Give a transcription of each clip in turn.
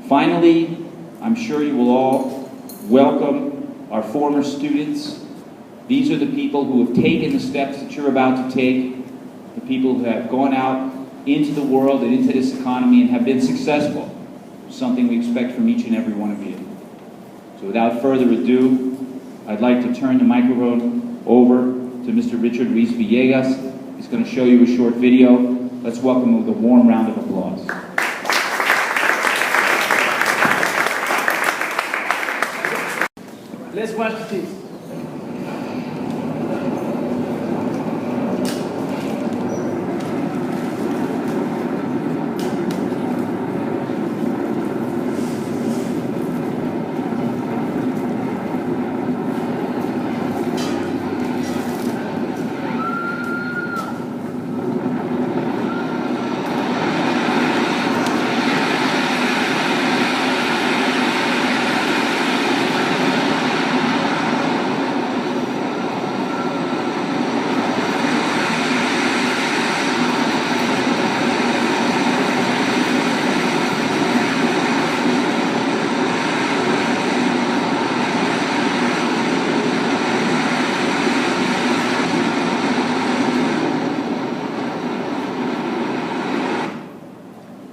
Finally, I'm sure you will all welcome our former students. These are the people who have taken the steps that you're about to take, the people who have gone out into the world and into this economy and have been successful, something we expect from each and every one of you. So without further ado, I'd like to turn the microphone over to Mr. Richard Ruiz Villegas. He's going to show you a short video. Let's welcome him with a warm round of applause. Let's watch this.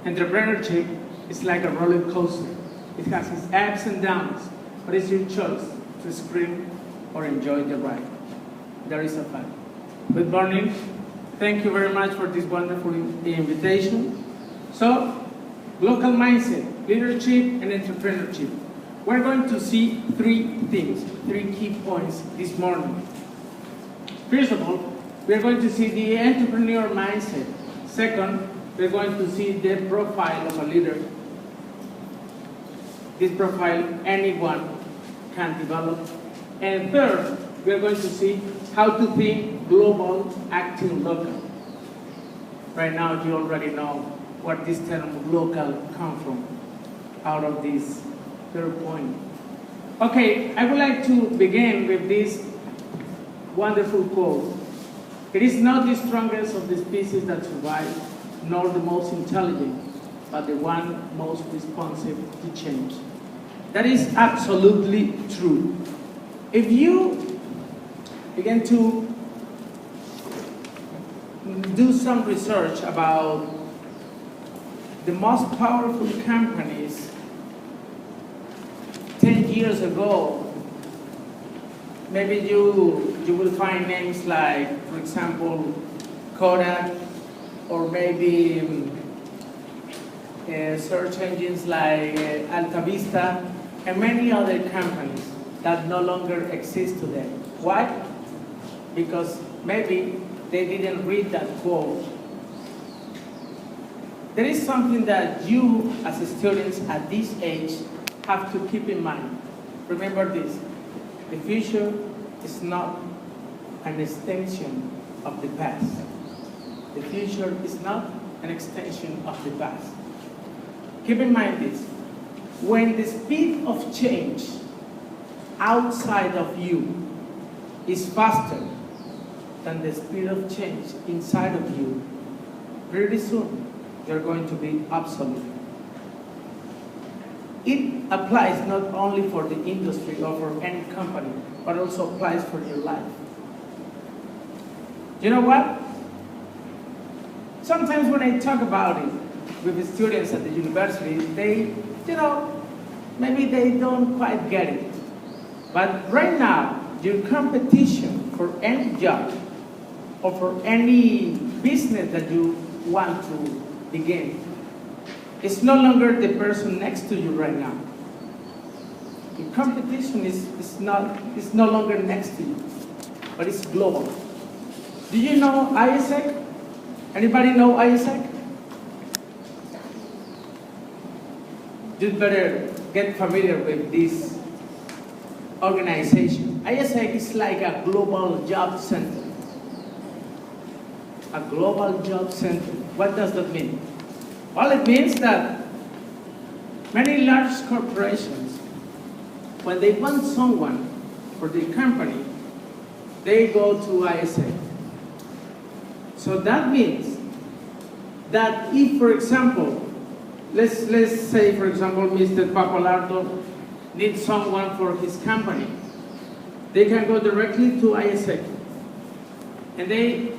Entrepreneurship is like a roller coaster. It has its ups and downs, but it's your choice to scream or enjoy the ride. There is a fact. Good morning. Thank you very much for this wonderful invitation. So, local mindset, leadership, and entrepreneurship. We're going to see three things, three key points this morning. First of all, we're going to see the entrepreneur mindset. Second, we're going to see the profile of a leader. This profile anyone can develop. And third, we're going to see how to think global, acting local. Right now, you already know what this term local comes from, out of this third point. Okay, I would like to begin with this wonderful quote. It is not the strongest of the species that survive, nor the most intelligent, but the one most responsive to change. That is absolutely true. If you begin to do some research about the most powerful companies 10 years ago, maybe you will find names like, for example, Kodak, or maybe search engines like Alta Vista, and many other companies that no longer exist today. Why? Because maybe they didn't read that quote. There is something that you, as students at this age, have to keep in mind. Remember this: the future is not an extension of the past. The future is not an extension of the past. Keep in mind this: when the speed of change outside of you is faster than the speed of change inside of you, pretty soon you're going to be obsolete. It applies not only for the industry or for any company, but also applies for your life. You know what? Sometimes when I talk about it with the students at the university, they, maybe they don't quite get it. But right now, your competition for any job or for any business that you want to begin is no longer the person next to you right now. The competition is no longer next to you, but it's global. Do you know ISEC? Anybody know ISEC? You'd better get familiar with this organization. ISEC is like a global job center. A global job center. What does that mean? Well, it means that many large corporations, when they want someone for their company, they go to ISEC. So that means that if, for example, let's say, for example, Mr. Papalardo needs someone for his company. They can go directly to ISEC, and they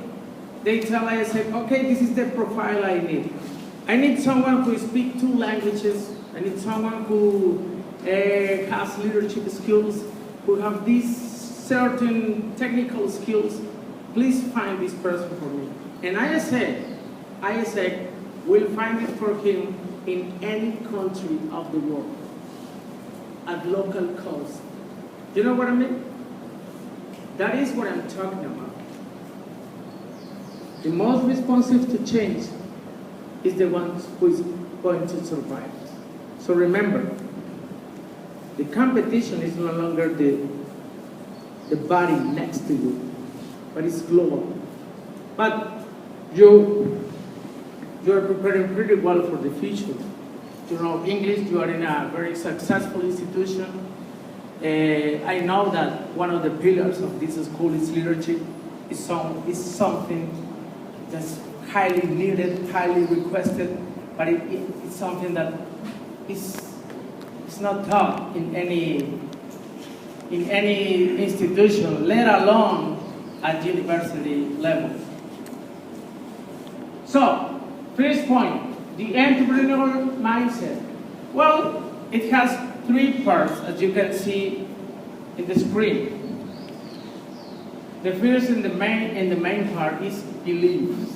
tell ISEC, okay, this is the profile I need. I need someone who speaks 2 languages. I need someone who has leadership skills, who have these certain technical skills. Please find this person for me. And ISEC will find it for him in any country of the world at local cost. You know what I mean? That is what I'm talking about. The most responsive to change is the one who is going to survive. So remember, the competition is no longer the body next to you, but it's global. But you're preparing pretty well for the future. You know English, you are in a very successful institution. I know that one of the pillars of this school is leadership. Is something that's highly needed, highly requested, but it's something that is not taught in any institution, let alone at university level. So, first point, the entrepreneurial mindset. Well, it has 3 parts, as you can see in the screen. The first and the main part is beliefs.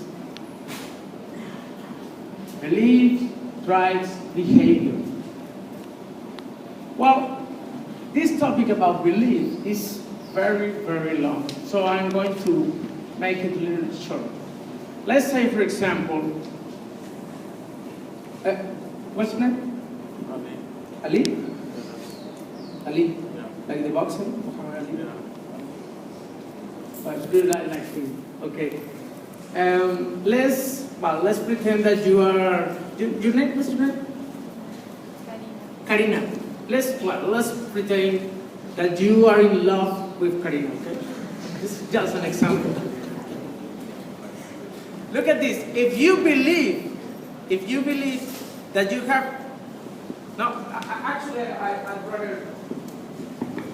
Belief drives behavior. Well, this topic about belief is very, very long, so I'm going to make it a little short. Let's say, for example, what's your name? Ali? Ali? Yeah. Like the boxer? Muhammad Ali? Yeah. But do like him. Okay. Let's pretend that you are. Your name? What's your name? Karina. Let's pretend that you are in love with Karina. Okay. This is just an example. Look at this. If you believe that you have. No, actually, I'd rather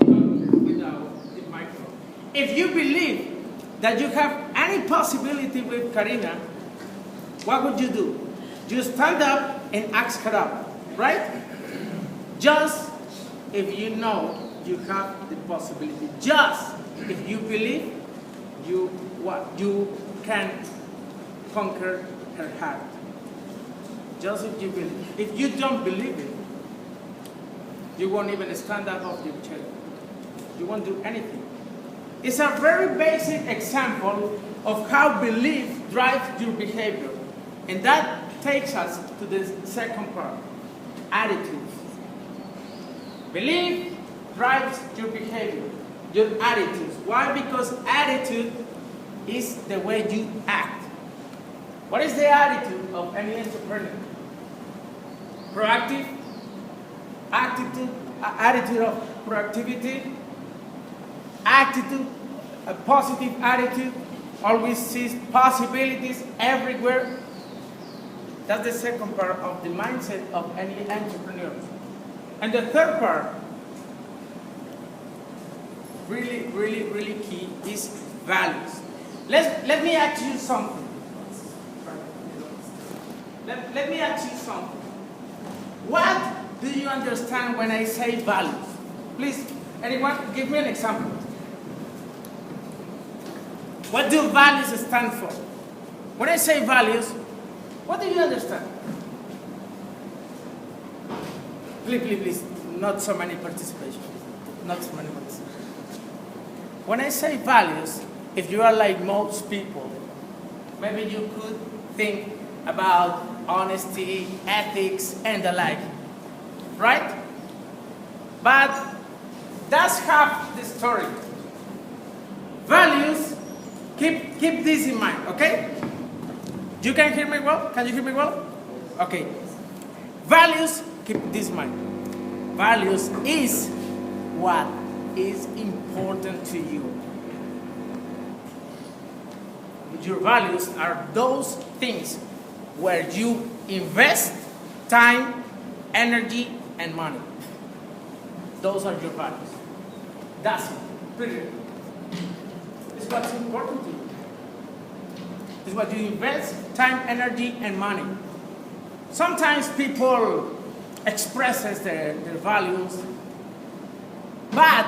without the microphone. If you believe that you have any possibility with Karina, what would you do? You stand up and ask her out, right? Just if you know you have the possibility. Just if you believe you can conquer her heart. Just if you believe. If you don't believe it, you won't even stand up off your chair. You won't do anything. It's a very basic example of how belief drives your behavior. And that takes us to the second part, attitudes. Belief drives your behavior, your attitudes. Why? Because attitude is the way you act. What is the attitude of any entrepreneur? Proactive, attitude of proactivity, attitude, a positive attitude, always sees possibilities everywhere. That's the second part of the mindset of any entrepreneur. And the third part, really, really, really key, is values. Let me ask you something. Let me ask you something. What do you understand when I say values? Please, anyone, give me an example. What do values stand for? When I say values, what do you understand? Please, not so many participation. Not so many participation. When I say values, if you are like most people, maybe you could think about honesty, ethics, and the like, right? But that's half the story. Values, keep this in mind, okay? You can hear me well? Can you hear me well? Okay. Values, keep this in mind. Values is what is important to you. Your values are those things where you invest time, energy, and money. Those are your values. That's it. Period. It's what's important to you. It's what you invest, time, energy, and money. Sometimes people expresses their values, but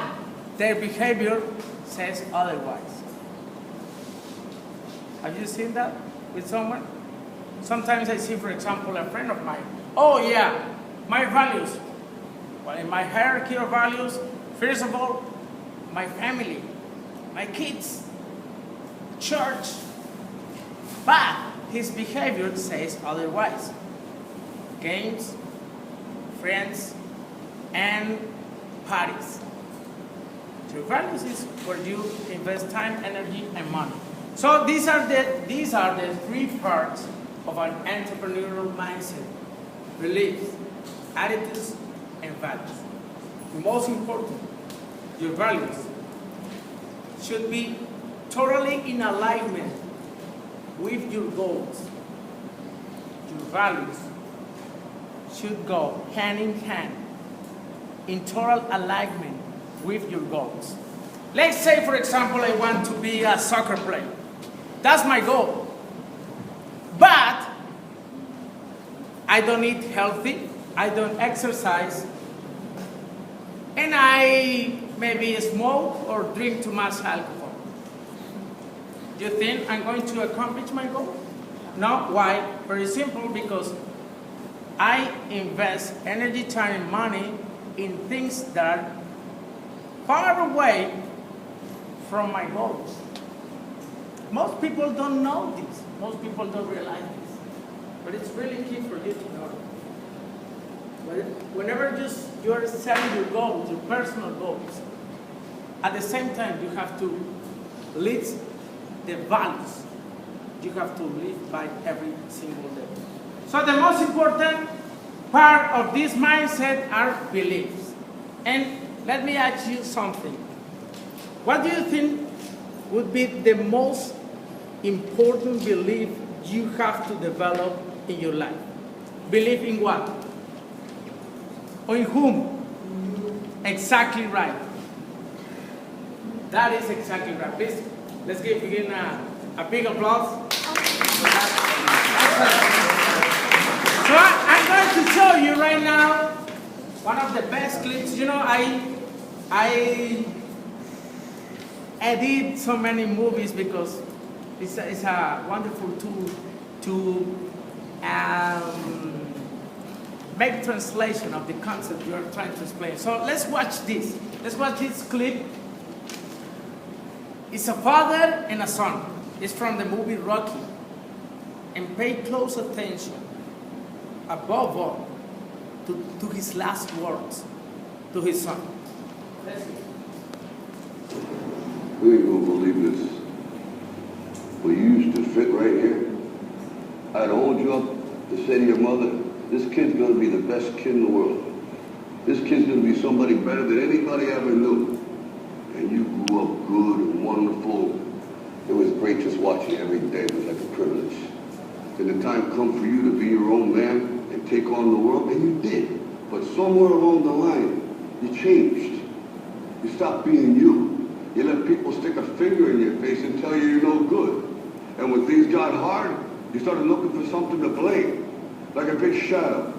their behavior says otherwise. Have you seen that with someone? Sometimes I see, for example, a friend of mine. Oh yeah, my values. Well, in my hierarchy of values, first of all, my family, my kids, church. But his behavior says otherwise. Games, friends, and parties. Your values is where you invest time, energy, and money. So these are the three parts of an entrepreneurial mindset: beliefs, attitudes, and values. The most important, your values should be totally in alignment with your goals. Your values should go hand in hand, in total alignment with your goals. Let's say, for example, I want to be a soccer player. That's my goal. But I don't eat healthy, I don't exercise, and I maybe smoke or drink too much alcohol. Do you think I'm going to accomplish my goal? No. Why? Very simple, because I invest energy, time, and money in things that are far away from my goals. Most people don't know this. Most people don't realize this. But it's really key for you to know. Whenever you are setting your goals, your personal goals, at the same time you have to list the values you have to live by every single day. So the most important part of this mindset are beliefs. And let me ask you something. What do you think would be the most important belief you have to develop in your life? Believe in what? Or in whom? Exactly right. That is exactly right. Please, let's give again a big applause. So I'm going to show you right now one of the best clips. You know, I edit so many movies because it's a wonderful tool to make translation of the concept you are trying to explain. So let's watch this. Let's watch this clip. It's a father and a son. It's from the movie Rocky. And pay close attention, above all, to his last words to his son. Let's see. You ain't gonna believe this. Well, you used to fit right here. I'd hold you up to say to your mother, this kid's gonna be the best kid in the world. This kid's gonna be somebody better than anybody ever knew. And you grew up good and wonderful. It was great just watching you every day. It was like a privilege. Then the time come for you to be your own man and take on the world, and you did. But somewhere along the line, you changed. You stopped being you. You let people stick a finger in your face and tell you you're no good. And when things got hard, you started looking for something to blame, like a big shadow.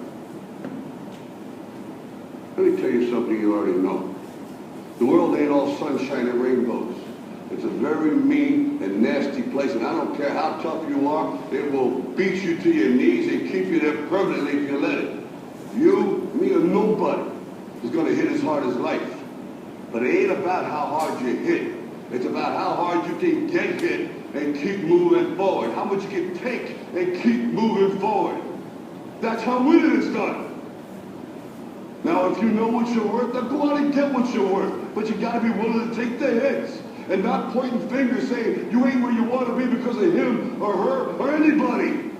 Let me tell you something you already know. The world ain't all sunshine and rainbows. It's a very mean and nasty place, and I don't care how tough you are, it will beat you to your knees and keep you there permanently if you let it. You, me, or nobody is going to hit as hard as life. But it ain't about how hard you hit. It's about how hard you can get hit and keep moving forward. How much you can take and keep moving forward. That's how winning is done. Now, if you know what you're worth, then go out and get what you're worth. But you got to be willing to take the hits and not pointing fingers saying you ain't where you want to be because of him or her or anybody.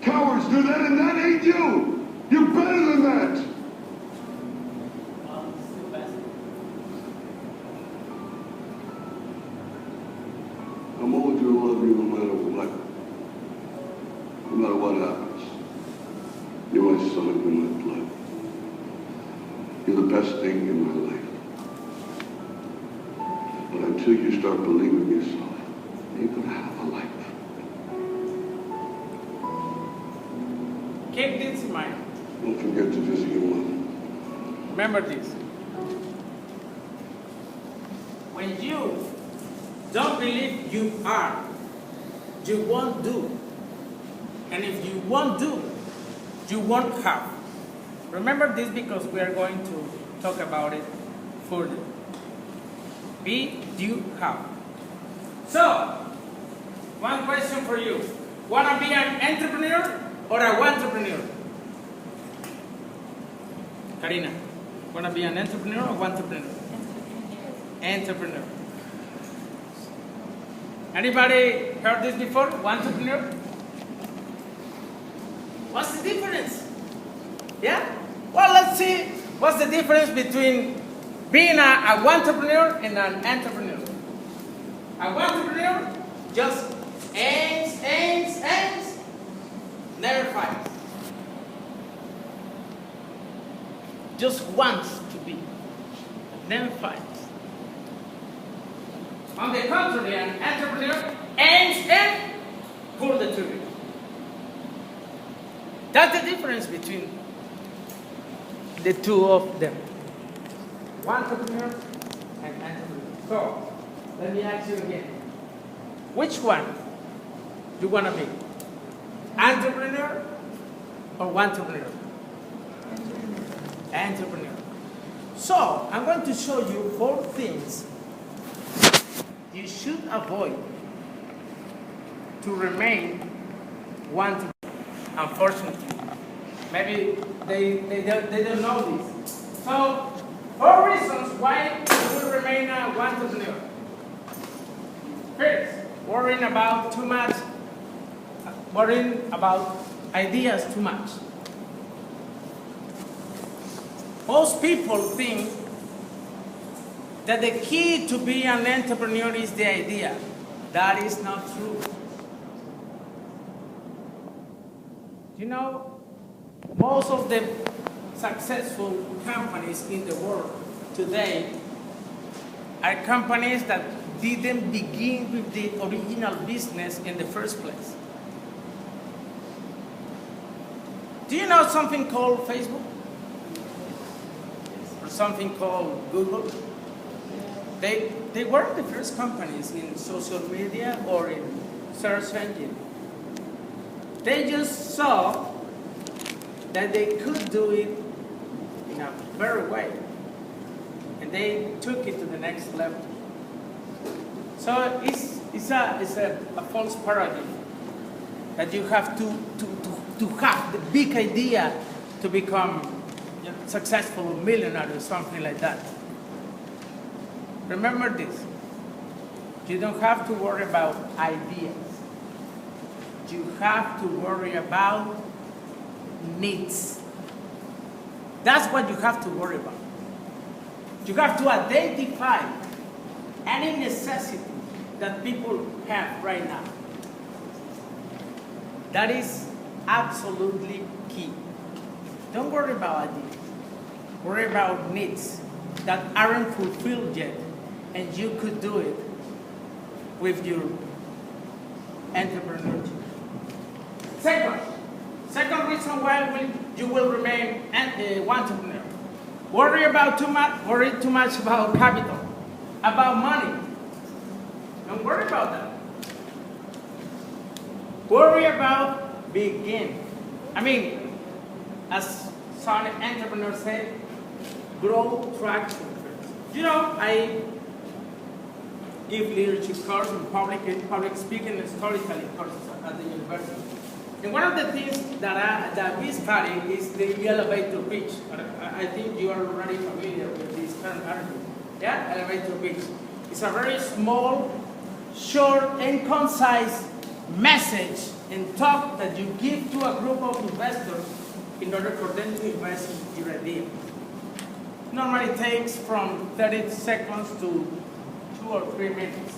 Cowards do that, and that ain't you. You're better than that. I'm always going to love you no matter what happens. You're my son. You're the best thing in my life. But until you start believing yourself, you ain't gonna have a life. Keep this in mind. Don't forget to visit your mother. Remember this. When you don't believe you are, you won't do. And if you won't do, you won't have. Remember this because we are going to talk about it further. Be, do, have. So, one question for you. Wanna be an entrepreneur or a wantrepreneur? Karina, wanna be an entrepreneur or wantrepreneur? Entrepreneur. Anybody heard this before? Wantrepreneur? What's the difference? Yeah? Well, let's see what's the difference between being a wantrepreneur and an entrepreneur. A wantrepreneur just aims, never fights. Just wants to be, never fights. On the contrary, an entrepreneur aims and pulls the trigger. That's the difference between the two of them. Wantrepreneur and entrepreneur. So, let me ask you again. Which one do you want to be? Entrepreneur or wantrepreneur? Entrepreneur. So, I'm going to show you 4 things you should avoid to remain wantrepreneur. Unfortunately, maybe they don't know this. So, 4 reasons why you will remain a wantrepreneur. First, worrying about too much, worrying about ideas too much. Most people think that the key to be an entrepreneur is the idea. That is not true. You know, most of the successful companies in the world today are companies that didn't begin with the original business in the first place. Do you know something called Facebook? Or something called Google? They weren't the first companies in social media or in search engine. They just saw that they could do it in a better way. And they took it to the next level. So it's a false paradigm that you have to have the big idea to become successful millionaire or something like that. Remember this. You don't have to worry about ideas. You have to worry about needs. That's what you have to worry about. You have to identify any necessity that people have right now. That is absolutely key. Don't worry about ideas. Worry about needs that aren't fulfilled yet, and you could do it with your entrepreneurship. Second reason why you will remain an entrepreneur. Worry too much about capital, about money. Don't worry about that. Worry about begin. I mean, as some entrepreneurs say, grow traction first. You know, I give leadership courses and public speaking and storytelling courses at the university. And one of the things that we study is the elevator pitch. I think you are already familiar with this term, aren't you? Yeah, elevator pitch. It's a very small, short, and concise message and talk that you give to a group of investors in order for them to invest in your idea. Normally takes from 30 seconds to 2 or 3 minutes.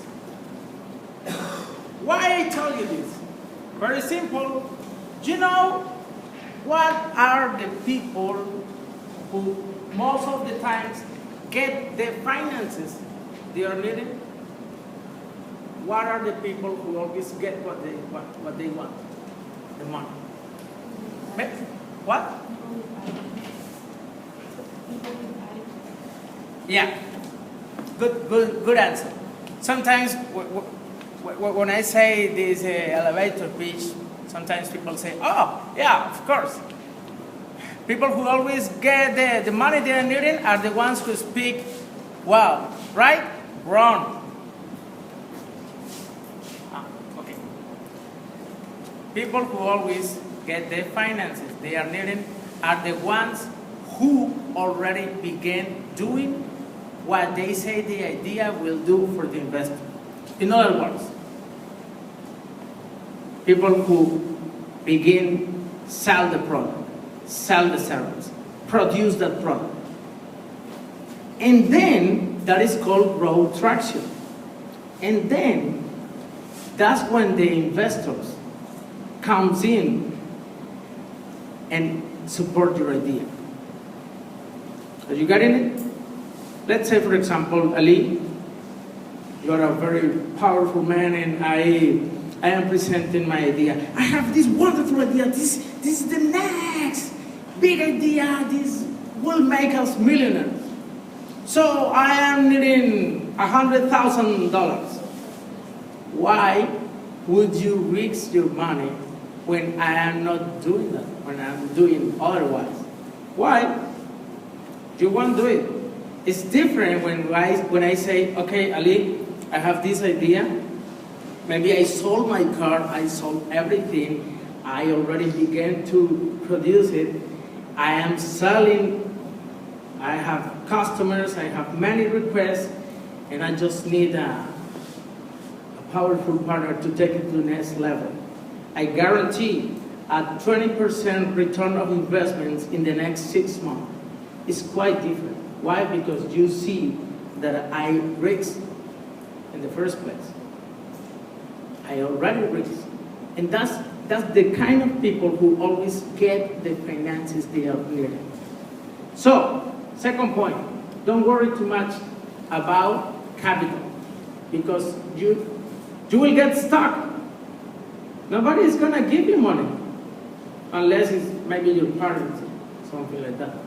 Why I tell you this? Very simple. You know what are the people who most of the times get the finances they are needing, what are the people who always get what they want? The money. What? Yeah. Good answer. Sometimes when I say this elevator pitch, sometimes people say, oh, yeah, of course. People who always get the money they are needing are the ones who speak well. Right? Wrong. Okay. People who always get the finances they are needing are the ones who already began doing what they say the idea will do for the investor. In other words, people who begin sell the product, sell the service, produce that product. And then that is called growth traction. And then that's when the investors comes in and support your idea. Are you getting it? Let's say, for example, Ali, you are a very powerful man, and I am presenting my idea. I have this wonderful idea. This is the next big idea. This will make us millionaires. So I am needing $100,000. Why would you risk your money when I am not doing that, when I'm doing otherwise? Why? You won't do it. It's different when I say, okay, Ali, I have this idea. Maybe I sold my car, I sold everything. I already began to produce it. I am selling. I have customers, I have many requests, and I just need a powerful partner to take it to the next level. I guarantee a 20% return of investments in the next 6 months. It's quite different. Why? Because you see that I risked in the first place. I already risked. And that's the kind of people who always get the finances they are needing. So, second point, don't worry too much about capital, because you will get stuck. Nobody is going to give you money unless it's maybe your parents, something like that.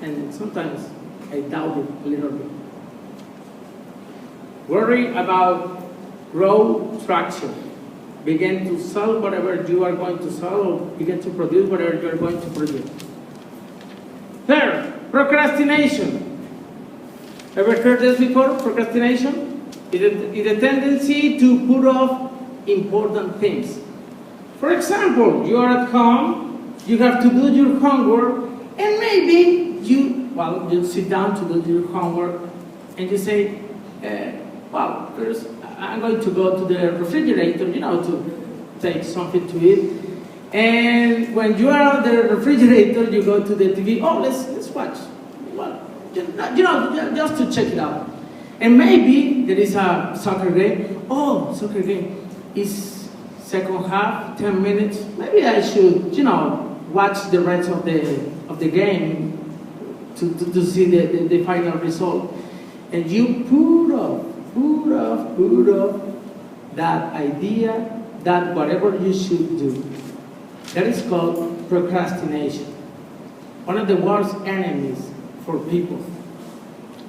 And sometimes I doubt it a little bit. Worry about growth traction. Begin to sell whatever you are going to sell, or begin to produce whatever you are going to produce. Third, procrastination. Ever heard this before? Procrastination? It's a tendency to put off important things. For example, you are at home, you have to do your homework, and maybe you sit down to do your homework, and you say, first I'm going to go to the refrigerator, to take something to eat. And when you are at the refrigerator, you go to the TV. Oh, let's watch. Well, just to check it out. And maybe there is a soccer game. Oh, soccer game is second half, 10 minutes. Maybe I should, watch the rest of the game to see the final result. And you put off that idea, that whatever you should do. That is called procrastination. One of the worst enemies for people.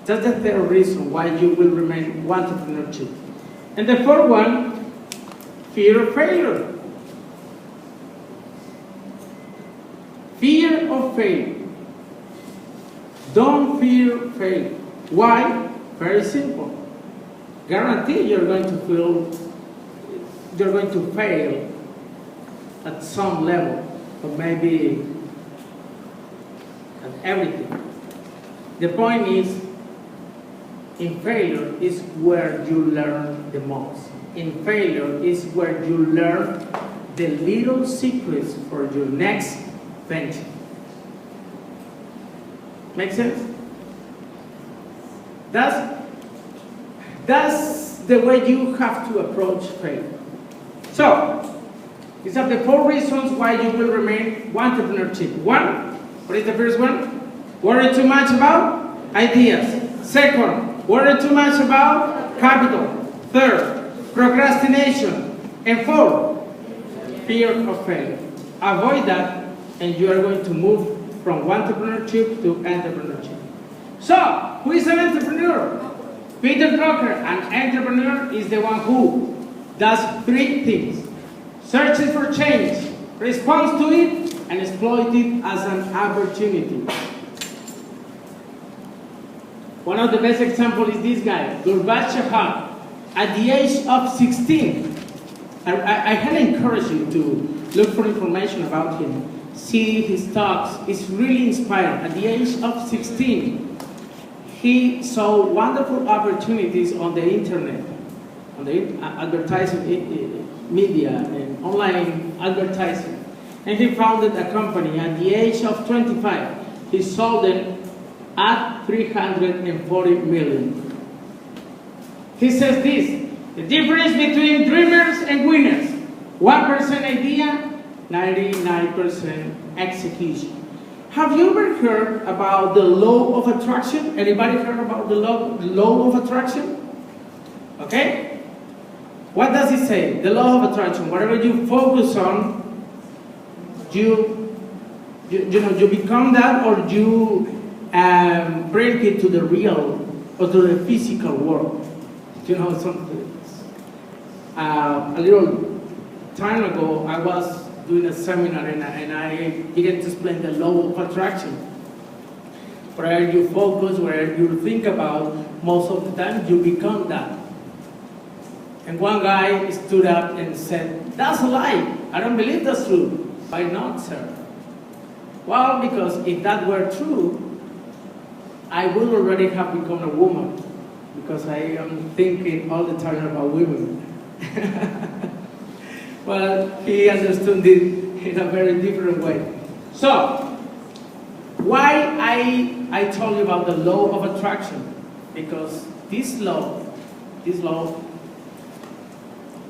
That's the third reason why you will remain wantrepreneur. And the fourth one, fear of failure. Fear of failure. Don't fear failure. Why? Very simple. Guarantee you're going to fail at some level, or maybe at everything. The point is, in failure is where you learn the most. In failure is where you learn the little secrets for your next venture. Make sense? That's the way you have to approach failure. So, these are the four reasons why you will remain wantrepreneur. One, what is the first one? Worry too much about ideas. Second, worry too much about capital. Third, procrastination. And fourth, fear of failure. Avoid that, and you are going to move from entrepreneurship to entrepreneurship. So, who is an entrepreneur? Peter Drucker, an entrepreneur is the one who does three things: searches for change, responds to it, and exploits it as an opportunity. One of the best examples is this guy, Gorbachev. At the age of 16, I highly encourage you to look for information about him. See his talks, it's really inspiring. At the age of 16, he saw wonderful opportunities on the internet, on the advertising media and online advertising. And he founded a company. At the age of 25, he sold it at 340 million. He says this: the difference between dreamers and winners, 1% idea, 99% execution. Have you ever heard about the law of attraction? Anybody heard about the law of attraction? Okay? What does it say? The law of attraction. Whatever you focus on, you become that, or you bring it to the real or to the physical world. A little time ago, I was doing a seminar and I began to explain the law of attraction. Wherever you focus, wherever you think about, most of the time you become that. And one guy stood up and said, "That's a lie. I don't believe that's true." "Why not, sir?" "Well, because if that were true, I would already have become a woman, because I am thinking all the time about women." Well, he understood it in a very different way. So, why I told you about the law of attraction? Because this law,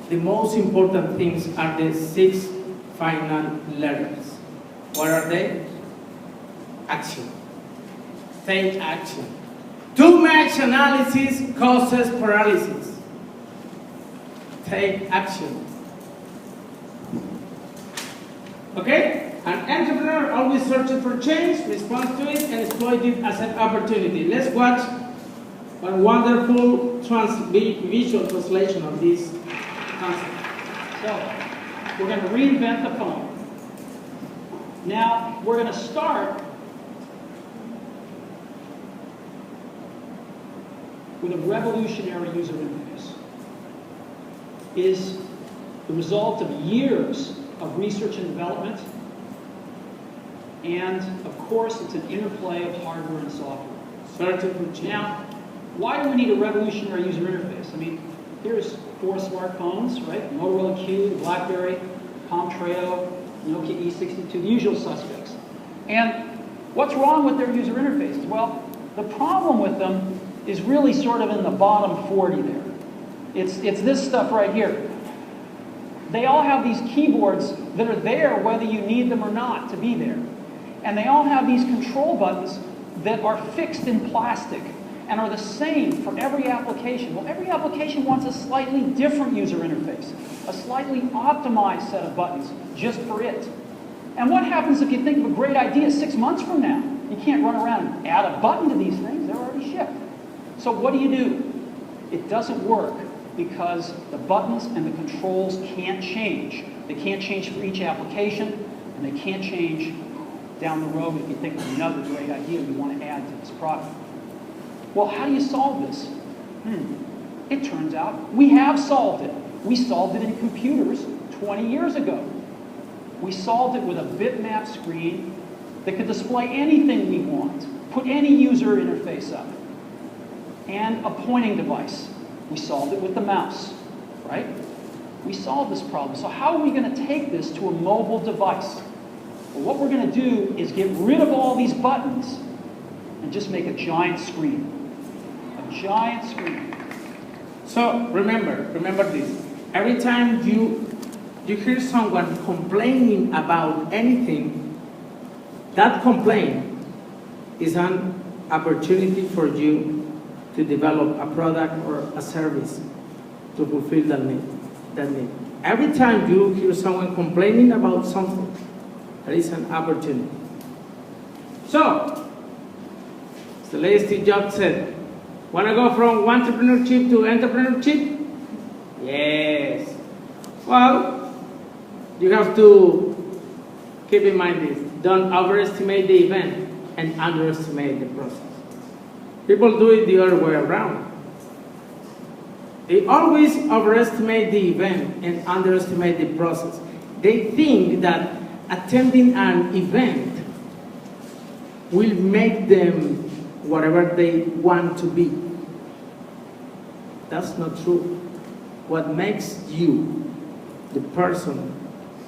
the most important things are the 6 final letters. What are they? Action. Take action. Too much analysis causes paralysis. Take action. Okay? An entrepreneur always searches for change, responds to it, and exploits it as an opportunity. Let's watch a wonderful visual translation of this concept. So, we're going to reinvent the phone. Now, we're going to start with a revolutionary user interface. It is the result of years of research and development, and of course it's an interplay of hardware and software. Now, why do we need a revolutionary user interface? I mean, here's 4 smartphones, right? Motorola Q, the BlackBerry, Palm Treo, Nokia E62, the usual suspects. And what's wrong with their user interfaces? Well, the problem with them is really sort of in the bottom 40 there. It's this stuff right here. They all have these keyboards that are there whether you need them or not to be there. And they all have these control buttons that are fixed in plastic and are the same for every application. Well, every application wants a slightly different user interface, a slightly optimized set of buttons just for it. And what happens if you think of a great idea 6 months from now? You can't run around and add a button to these things. They're already shipped. So what do? It doesn't work because the buttons and the controls can't change. They can't change for each application, and they can't change down the road if you think of another great idea you want to add to this product. Well, how do you solve this? It turns out we have solved it. We solved it in computers 20 years ago. We solved it with a bitmap screen that could display anything we want, put any user interface up, and a pointing device. We solved it with the mouse, right? We solved this problem. So how are we going to take this to a mobile device? Well, what we're going to do is get rid of all these buttons and just make a giant screen. A giant screen. So remember this. Every time you hear someone complaining about anything, that complaint is an opportunity for you to develop a product or a service to fulfill that need. Every time you hear someone complaining about something, there is an opportunity. So, as the lady Steve Jobs said, want to go from wantrepreneur to entrepreneurship? Yes. Well, you have to keep in mind this. Don't overestimate the event and underestimate the process. People do it the other way around. They always overestimate the event and underestimate the process. They think that attending an event will make them whatever they want to be. That's not true. What makes you the person,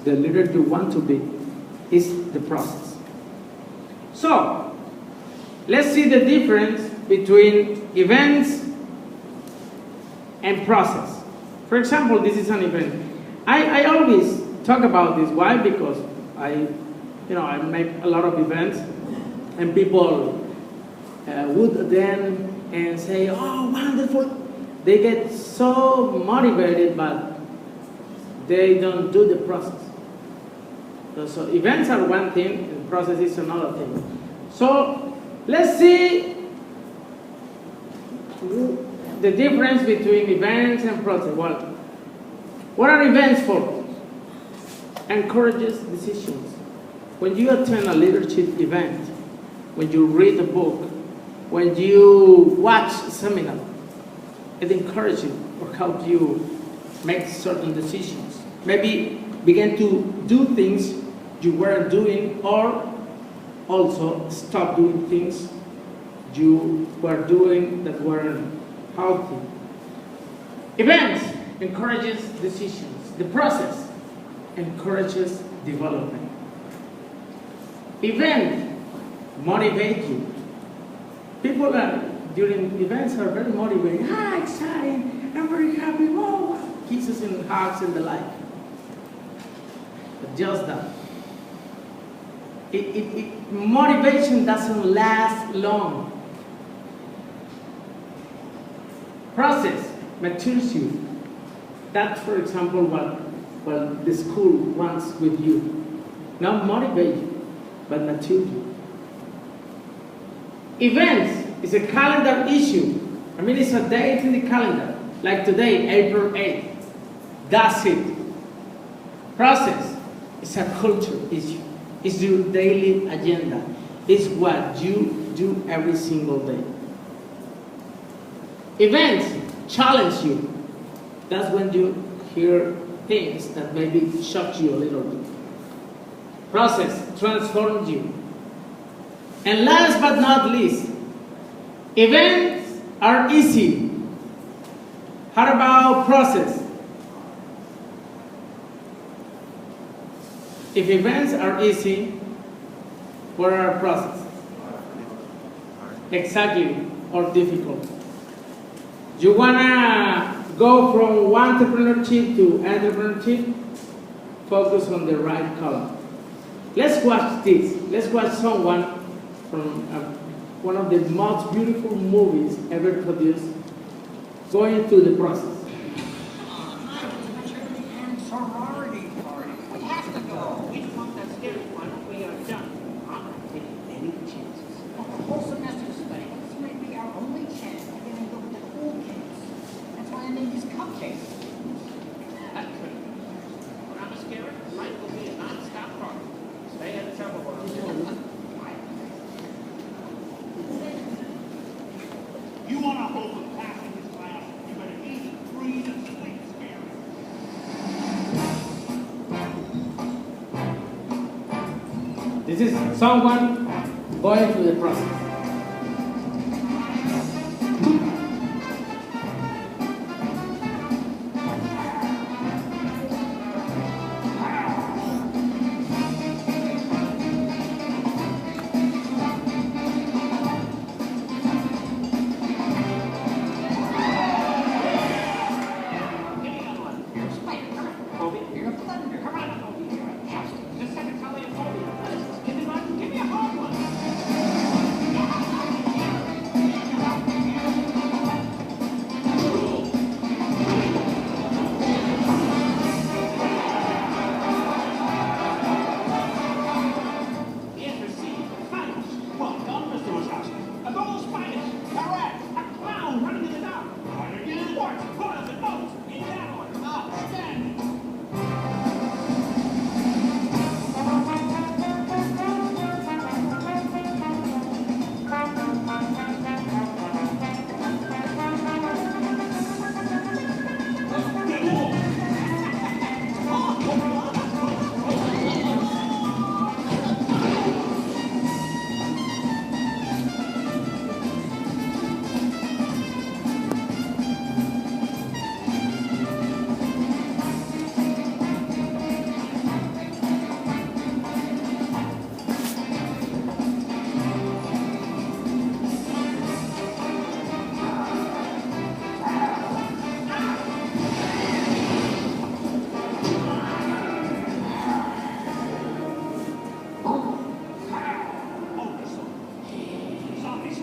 the leader you want to be, is the process. So, let's see the difference between events and process. For example, this is an event. I always talk about this. Why? Because I make a lot of events, and people would attend and say, "Oh, wonderful!" They get so motivated, but they don't do the process. So events are one thing, and process is another thing. So let's see the difference between events and process. Well, what are events for? Encourages decisions. When you attend a leadership event, when you read a book, when you watch a seminar, it encourages you or helps you make certain decisions. Maybe begin to do things you weren't doing, or also stop doing things you were doing that weren't healthy. Events encourages decisions. The process encourages development. Event motivate you. People during events are very motivated. Exciting! I'm very happy. Whoa! Kisses and hugs and the like. But just that. Motivation doesn't last long. Process matures you. That's, for example, what the school wants with you. Not motivate you, but mature you. Events is a calendar issue. I mean, it's a date in the calendar. Like today, April 8th. That's it. Process is a culture issue. It's your daily agenda. It's what you do every single day. Events challenge you. That's when you hear things that maybe shock you a little bit. Process transforms you. And last but not least, events are easy. How about process? If events are easy, what are processes? Exactly, or difficult. You wanna go from wantrepreneur to entrepreneurship? Focus on the right column. Let's watch this. Let's watch someone from one of the most beautiful movies ever produced, going through the process. Sorority party. We have to go. We want that scary one. We are done. I'm not taking any chances. The whole semester study. This might be our only chance to get into with the cool kids. That's why I made these cupcakes. That's good. When I'm scared, life will be a non-stop party. Stay at the trouble world. You want to hold the pass in this class, you better eat, breathe, and sleep sparing. This is someone going through the process.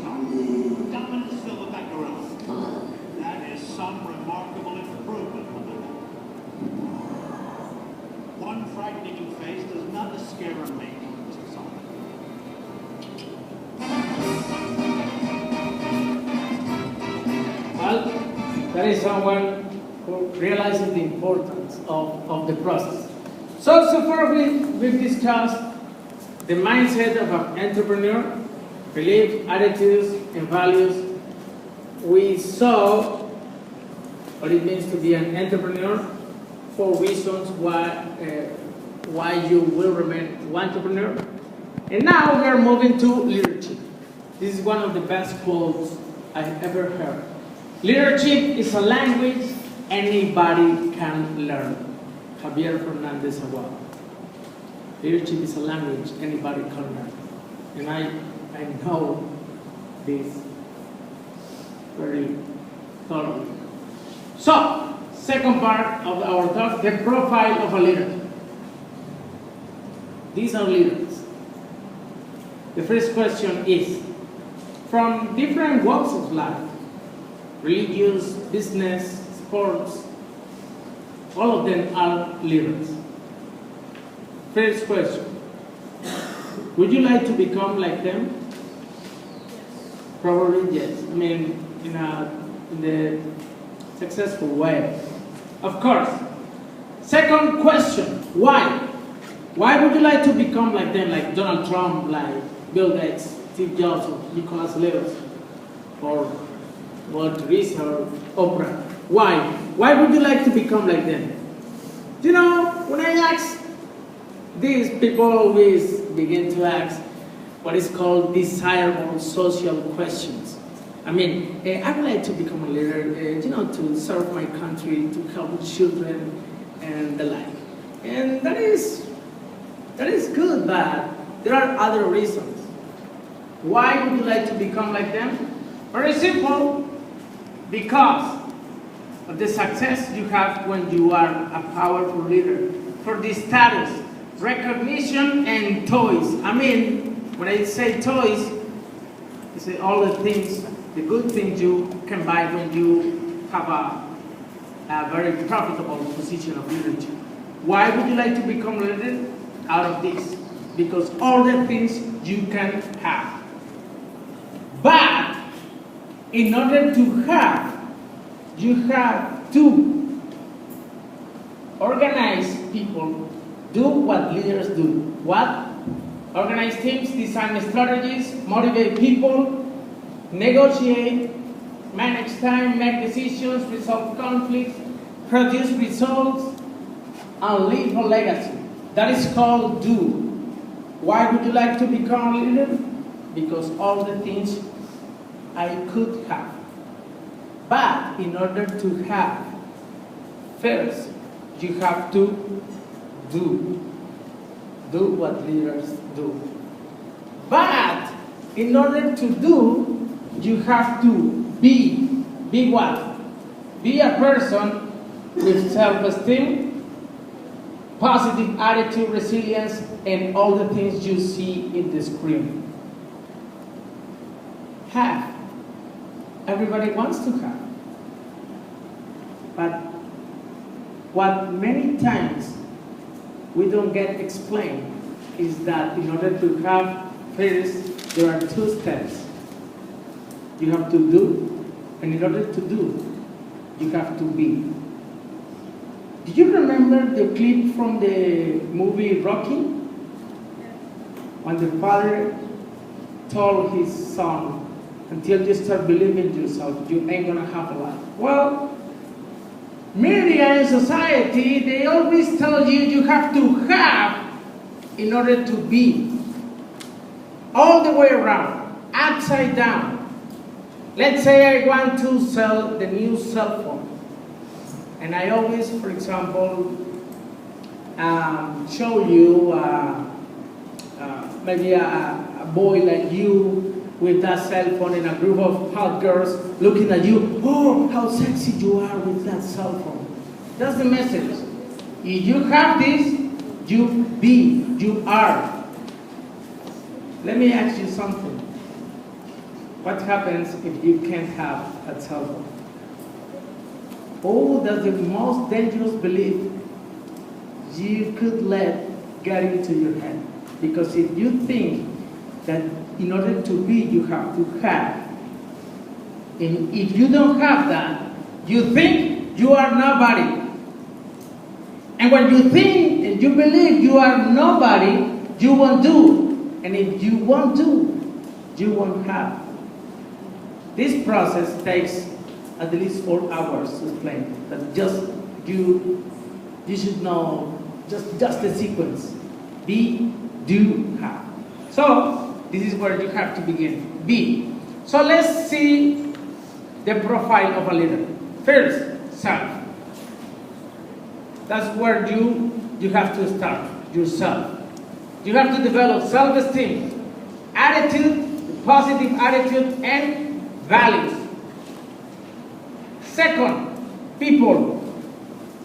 Dominant silverback gorilla. That is some remarkable improvement. One frightening face does not scare a me, Mr. Solomon. Well, there is someone who realizes the importance of the process. So far we've discussed the mindset of an entrepreneur, beliefs, attitudes, and values. We saw what it means to be an entrepreneur, 4 reasons why you will remain an entrepreneur. And now we are moving to leadership. This is one of the best quotes I've ever heard. Leadership is a language anybody can learn. Javier Fernandez Aguado. Leadership is a language anybody can learn. And I know this very thoroughly. So, second part of our talk, the profile of a leader. These are leaders. The first question is, from different walks of life, religious, business, sports, all of them are leaders. First question, would you like to become like them? Probably yes. I mean, in the successful way. Of course. Second question, why? Why would you like to become like them, like Donald Trump, like Bill Gates, Steve Jobs, or Nicholas Lewis, or Mother Teresa, or Oprah? Why? Why would you like to become like them? You know, when I ask these, people always begin to ask what is called desirable social questions. I mean, I would like to become a leader, to serve my country, to help children, and the like. And that is good, but there are other reasons. Why would you like to become like them? Very simple, because of the success you have when you are a powerful leader. For the status, recognition, and toys. I mean, when I say toys, I say all the things, the good things you can buy when you have a very profitable position of leadership. Why would you like to become a leader? Out of this. Because all the things you can have. But in order to have, you have to organize people, do what leaders do. What? Organize teams, design strategies, motivate people, negotiate, manage time, make decisions, resolve conflicts, produce results, and leave a legacy. That is called do. Why would you like to become a leader? Because all the things I could have. But in order to have, first, you have to do. Do what leaders do. But in order to do, you have to be. Be what? Be a person with self-esteem, positive attitude, resilience, and all the things you see in the screen. Have. Everybody wants to have. But what many times we don't get explained is that in order to have, first, there are 2 steps. You have to do, and in order to do, you have to be. Do you remember the clip from the movie Rocky? When the father told his son, until you start believing in yourself, you ain't gonna have a life. Well, media and society, they always tell you you have to have in order to be. All the way around, upside down. Let's say I want to sell the new cell phone. And I always, for example, show you maybe a boy like you with that cell phone and a group of hot girls looking at you. Oh, how sexy you are with that cell phone. That's the message. If you have this, you be, you are. Let me ask you something. what happens if you can't have a cell phone? Oh, that's the most dangerous belief you could let get into your head. Because if you think that in order to be, you have to have, and if you don't have that, you think you are nobody. And when you think and you believe you are nobody, you won't do. And if you won't do, you won't have. This process takes at least 4 hours to explain. But just you should know just the sequence. Be, do, have. So this is where you have to begin. Be. So let's see the profile of a leader. First, self. That's where you have to start, yourself. You have to develop self-esteem, attitude, positive attitude, and values. Second, people.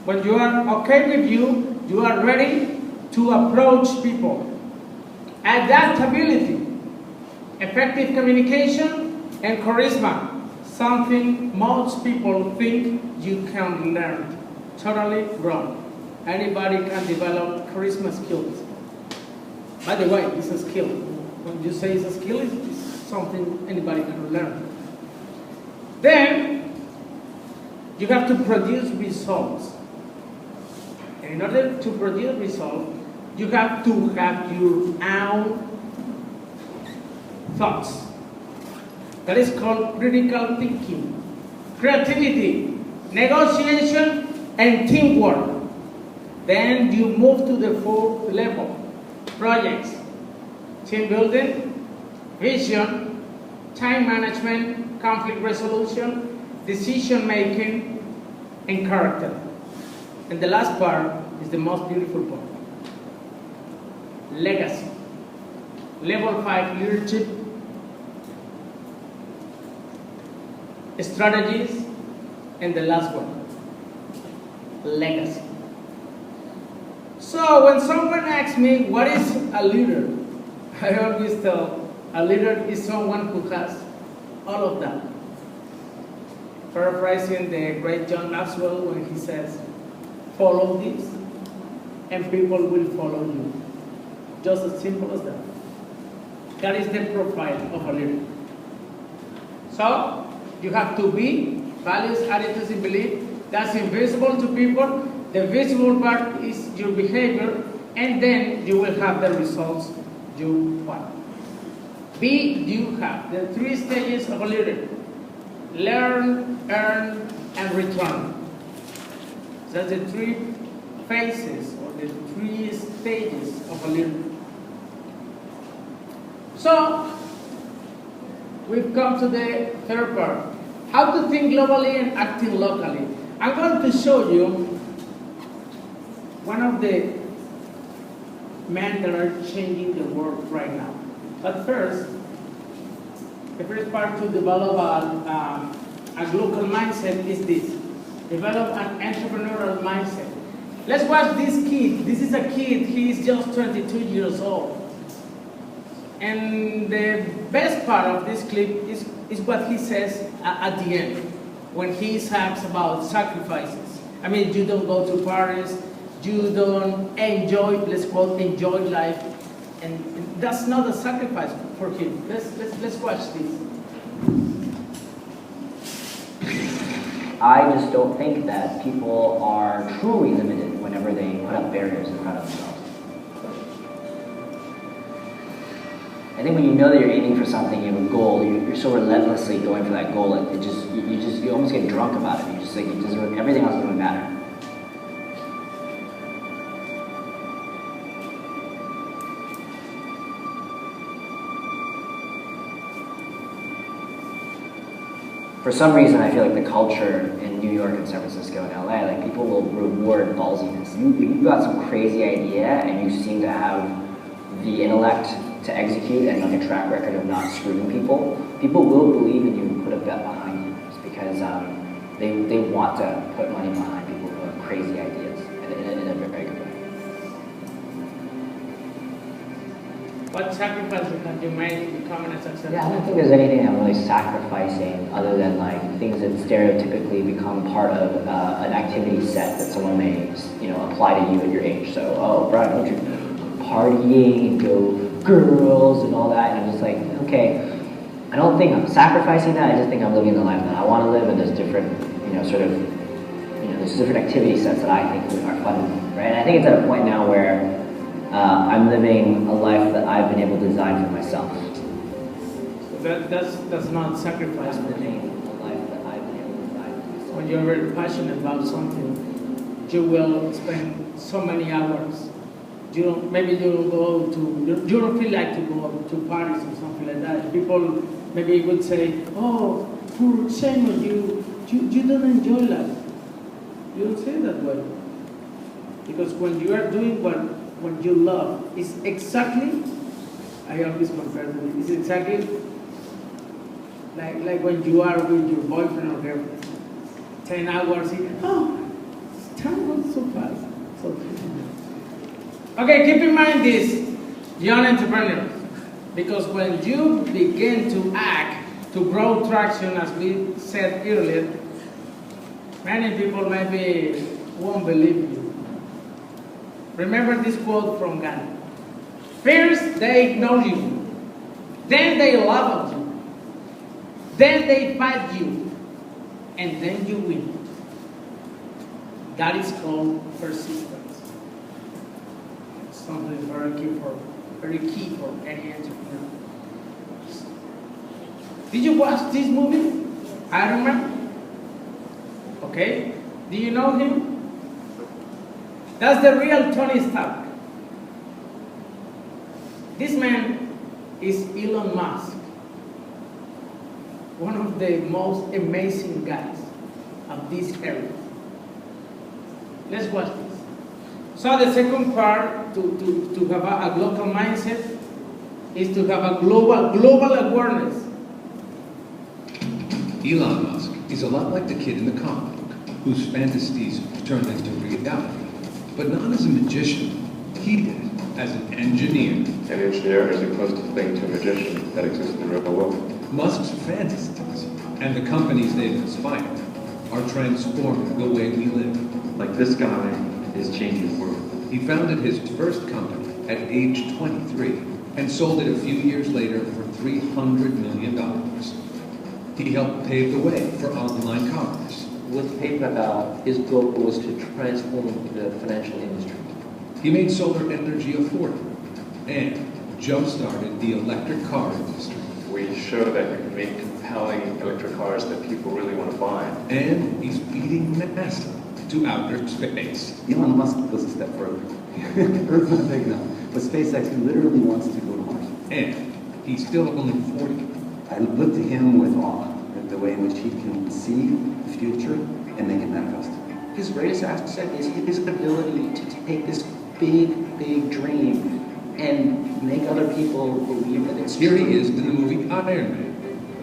When you are okay with you are ready to approach people. Adaptability, effective communication, and charisma. Something most people think you can learn. Totally wrong. Anybody can develop charisma skills. By the way, it's a skill. When you say it's a skill, it's something anybody can learn. Then, you have to produce results. And in order to produce results, you have to have your own thoughts. That is called critical thinking, creativity, negotiation, and teamwork. Then you move to the fourth level. Projects, team building, vision, time management, conflict resolution, decision making, and character. And the last part is the most beautiful part. Legacy. Level 5 leadership, strategies, and the last one, legacy. So when someone asks me, what is a leader? I always tell, a leader is someone who has all of that. Paraphrasing the great John Maxwell when he says, follow this, and people will follow you. Just as simple as that. That is the profile of a leader. So, you have to be, values, attitudes, and belief. That's invisible to people. The visible part is your behavior, and then you will have the results you want. Be, do, have. The 3 stages of a leader. Learn, earn, and return. That's the 3 phases, or the 3 stages of a leader. So, we've come to the third part. How to think globally and acting locally. I'm going to show you one of the men that are changing the world right now. But first, the first part to develop a global mindset is this. Develop an entrepreneurial mindset. Let's watch this kid. This is a kid, he is just 22 years old. And the best part of this clip is what he says at the end, when he talks about sacrifices. I mean, you don't go to Paris, you don't enjoy, let's quote, enjoy life, and that's not a sacrifice for him. Let's watch this. I just don't think that people are truly limited whenever they put up barriers in front of themselves. I think when you know that you're aiming for something, you have a goal, you're so relentlessly going for that goal, you almost get drunk about it. You just like, everything else doesn't matter. For some reason, I feel like the culture in New York and San Francisco and LA, like people will reward ballsiness. You've got some crazy idea and you seem to have the intellect to execute and like a track record of not screwing people. People will believe in you and put a bet behind you. It's because they want to put money behind people who have crazy ideas in a very good way. What sacrifices have you made to becoming a successful? Yeah, I don't think there's anything I'm really sacrificing other than like things that stereotypically become part of an activity set that someone may, apply to you at your age. So, oh, Brian, don't you partying and go girls and all that? And I'm just like, okay, I don't think I'm sacrificing that. I just think I'm living the life that I want to live, and there's different, there's different activity sets that I think are fun, right? And I think it's at a point now where I'm living a life that I've been able to design for myself. That's not sacrifice. I'm living a life that I've been able to design for myself. When you're very passionate about something, you will spend so many hours. You don't feel like to go to parties or something like that. People maybe would say, oh, poor shame on you, you don't enjoy life. You don't say that way. Because when you are doing what you love, it's exactly, I always compare to it, it's exactly like when you are with your boyfriend or girlfriend. 10 hours, time goes so fast. Okay, keep in mind this, young entrepreneurs, because when you begin to act, to grow traction, as we said earlier, many people maybe won't believe you. Remember this quote from Gandhi. First, they ignore you. Then they laugh at you. Then they fight you. And then you win. That is called persistence. Something very key for any entrepreneur. Did you watch this movie, Iron Man? Okay. Do you know him? That's the real Tony Stark. This man is Elon Musk, one of the most amazing guys of this era. Let's watch this. So the second part, to have a local mindset, is to have a global awareness. Elon Musk is a lot like the kid in the comic book, whose fantasies turned into reality. But not as a magician. He did it as an engineer. An engineer is the closest thing to a magician that exists in the real world. Musk's fantasies and the companies they've inspired are transforming the way we live. Like this guy is changing the world. He founded his first company at age 23 and sold it a few years later for $300 million. He helped pave the way for online commerce. With PayPal, his goal was to transform the financial industry. He made solar energy affordable and jump-started the electric car industry. We show that we can make compelling electric cars that people really want to buy. And he's beating NASA to outer space. Elon Musk goes a step further. Earth's not big enough, but SpaceX literally wants to go to Mars. And he's still only 40. I look to him with awe at the way in which he can see the future and make it manifest. His greatest asset is his ability to take this big dream and make other people believe that it's Here true. he is in the movie Iron Man.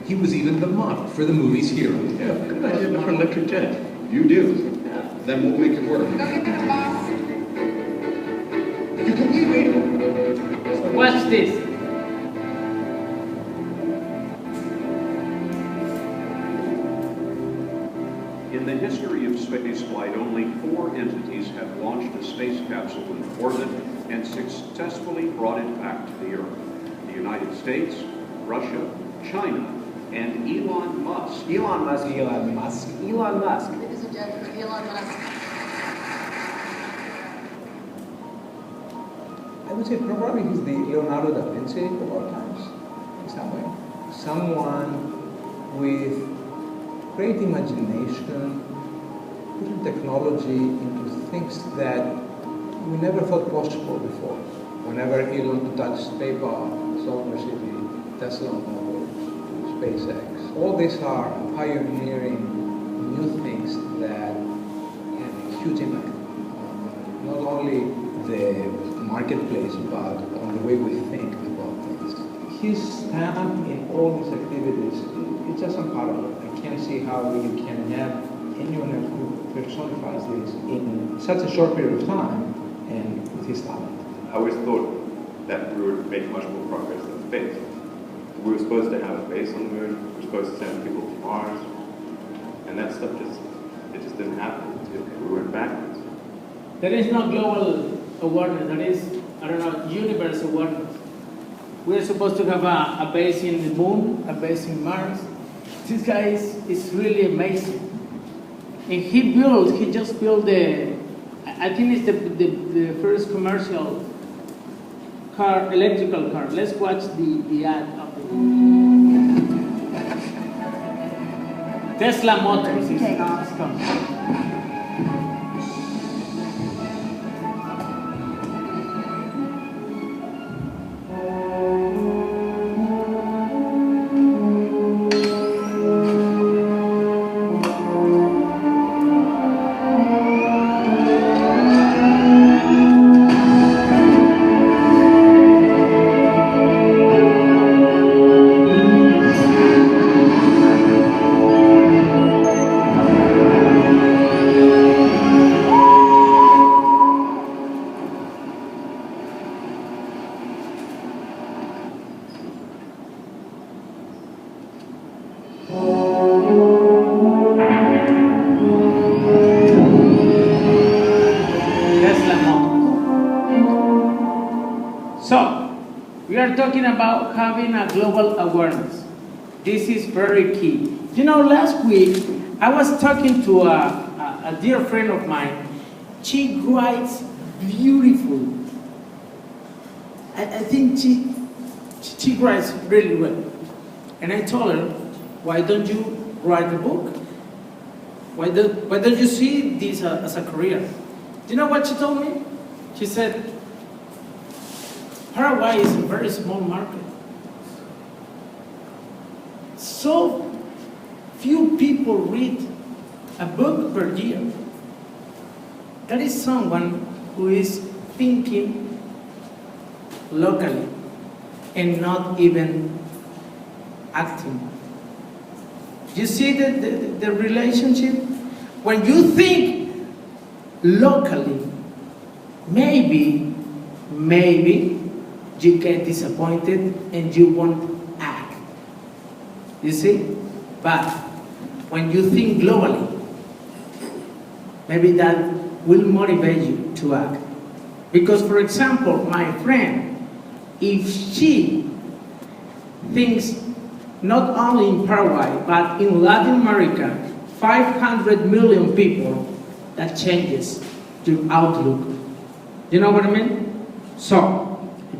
He was even the model for the movie's hero. Yeah, good idea for an electric jet. You do. Then we'll make it work. You can leave me. So watch this. In the history of spaceflight, only 4 entities have launched a space capsule into orbit and successfully brought it back to the Earth. The United States, Russia, China, and Elon Musk. Elon Musk. Elon Musk. Elon Musk. Ladies and gentlemen, Elon Musk. I would say probably he's the Leonardo da Vinci of our times, in some way. Someone with great imagination, putting technology into things that we never thought possible before. Whenever Elon touched PayPal, Solar City, Tesla Motors, SpaceX, all these are pioneering new things that have a huge impact on not only the marketplace, but on the way we think about things. His stamp in all these activities, it's just unparalleled. I can't see how you can have anyone else who personifies this in such a short period of time and with his talent. I always thought that we would make much more progress in space. We were supposed to have a base on the moon, we were supposed to send people to Mars, and that stuff just didn't happen. We went backwards. There is no global awareness, there is, I don't know, universe awareness. We're supposed to have a base in the moon, a base in Mars. This guy is really amazing. And he just built I think it's the first commercial car, electrical car. Let's watch the ad of it. Tesla Motors is coming. Talking about having a global awareness. This is very key. You know, last week I was talking to a dear friend of mine. She writes beautiful. I think she writes really well. And I told her, why don't you write a book? Why don't you see this as a career? Do you know what she told me? She said, Paraguay is a very small market. So few people read a book per year. That is someone who is thinking locally and not even acting. You see the relationship? When you think locally, maybe you get disappointed and you won't act. You see? But when you think globally, maybe that will motivate you to act. Because, for example, my friend, if she thinks not only in Paraguay, but in Latin America, 500 million people, that changes your outlook. You know what I mean? So,